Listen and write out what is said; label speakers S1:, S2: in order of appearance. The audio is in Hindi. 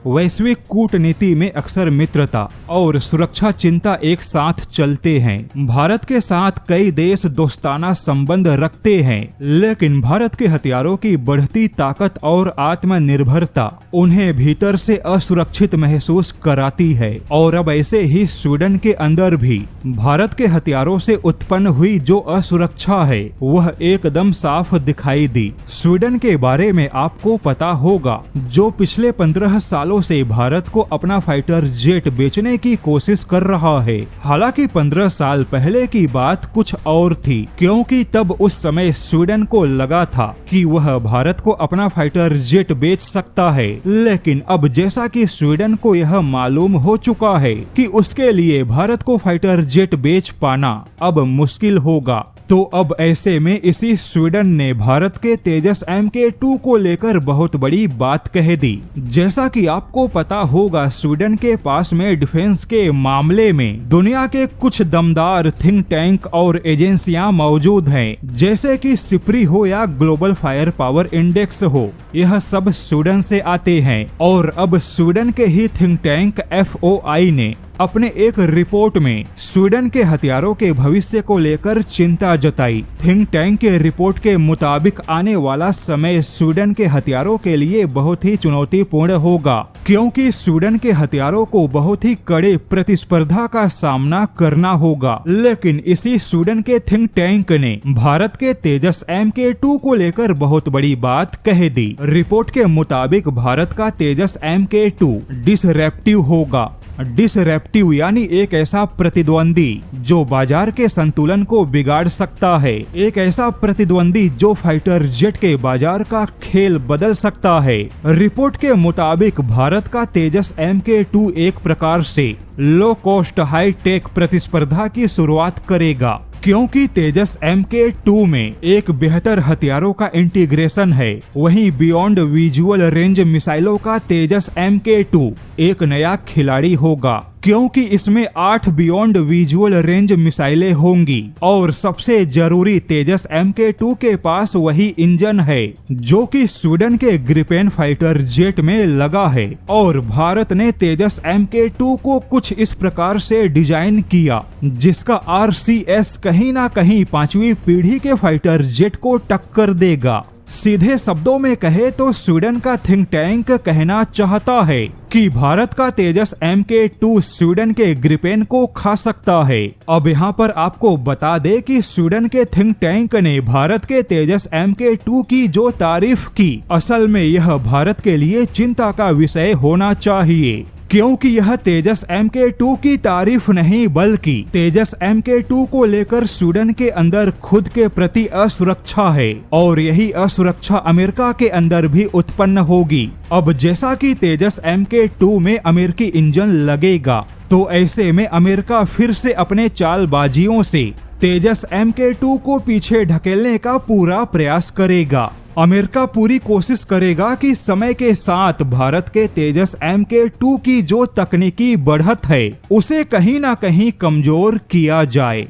S1: वैश्विक कूटनीति में अक्सर मित्रता और सुरक्षा चिंता एक साथ चलते हैं। भारत के साथ कई देश दोस्ताना संबंध रखते हैं, लेकिन भारत के हथियारों की बढ़ती ताकत और आत्मनिर्भरता उन्हें भीतर से असुरक्षित महसूस कराती है। और अब ऐसे ही स्वीडन के अंदर भी भारत के हथियारों से उत्पन्न हुई जो असुरक्षा है वह एकदम साफ दिखाई दी। स्वीडन के बारे में आपको पता होगा, जो पिछले 15 सालों से भारत को अपना फाइटर जेट बेचने की कोशिश कर रहा है। हालांकि 15 साल पहले की बात कुछ और थी, क्योंकि तब उस समय स्वीडन को लगा था कि वह भारत को अपना फाइटर जेट बेच सकता है। लेकिन अब जैसा कि स्वीडन को यह मालूम हो चुका है कि उसके लिए भारत को फाइटर जेट बेच पाना अब मुश्किल होगा, तो अब ऐसे में इसी स्वीडन ने भारत के तेजस MK2 को लेकर बहुत बड़ी बात कह दी। जैसा कि आपको पता होगा, स्वीडन के पास में डिफेंस के मामले में दुनिया के कुछ दमदार थिंक टैंक और एजेंसियां मौजूद हैं, जैसे कि सिप्री हो या ग्लोबल फायर पावर इंडेक्स हो। यह सब स्वीडन से आते हैं। और अब स्वीडन के ही थिंक टैंक FOI ने अपने एक रिपोर्ट में स्वीडन के हथियारों के भविष्य को लेकर चिंता जताई। थिंक टैंक के रिपोर्ट के मुताबिक आने वाला समय स्वीडन के हथियारों के लिए बहुत ही चुनौतीपूर्ण होगा, क्योंकि स्वीडन के हथियारों को बहुत ही कड़े प्रतिस्पर्धा का सामना करना होगा। लेकिन इसी स्वीडन के थिंक टैंक ने भारत के तेजस MK2 को लेकर बहुत बड़ी बात कह दी। रिपोर्ट के मुताबिक भारत का तेजस MK2 डिसरप्टिव होगा। डिसरप्टिव यानी एक ऐसा प्रतिद्वंदी जो बाजार के संतुलन को बिगाड़ सकता है, एक ऐसा प्रतिद्वंदी जो फाइटर जेट के बाजार का खेल बदल सकता है। रिपोर्ट के मुताबिक भारत का तेजस MK2 एक प्रकार से लो कॉस्ट हाई टेक प्रतिस्पर्धा की शुरुआत करेगा, क्योंकि तेजस MK2 में एक बेहतर हथियारों का इंटीग्रेशन है। वहीं बियॉन्ड विजुअल रेंज मिसाइलों का तेजस MK2 एक नया खिलाड़ी होगा, क्योंकि इसमें 8 बियॉन्ड विजुअल रेंज मिसाइलें होंगी। और सबसे जरूरी, तेजस MK2 के पास वही इंजन है जो कि स्वीडन के ग्रिपेन फाइटर जेट में लगा है। और भारत ने तेजस MK2 को कुछ इस प्रकार से डिजाइन किया जिसका RCS कहीं ना कहीं 5वीं पीढ़ी के फाइटर जेट को टक्कर देगा। सीधे शब्दों में कहे तो स्वीडन का थिंक टैंक कहना चाहता है कि भारत का तेजस MK2 स्वीडन के ग्रिपेन को खा सकता है। अब यहाँ पर आपको बता दे कि स्वीडन के थिंक टैंक ने भारत के तेजस MK2 की जो तारीफ की, असल में यह भारत के लिए चिंता का विषय होना चाहिए, क्योंकि यह तेजस MK2 की तारीफ नहीं बल्कि तेजस MK2 को लेकर स्वीडन के अंदर खुद के प्रति असुरक्षा है। और यही असुरक्षा अमेरिका के अंदर भी उत्पन्न होगी। अब जैसा कि तेजस MK2 में अमेरिकी इंजन लगेगा, तो ऐसे में अमेरिका फिर से अपने चालबाजियों से तेजस MK2 को पीछे ढकेलने का पूरा प्रयास करेगा। अमेरिका पूरी कोशिश करेगा कि समय के साथ भारत के तेजस MK2 की जो तकनीकी बढ़त है उसे कहीं ना कहीं कमजोर किया जाए।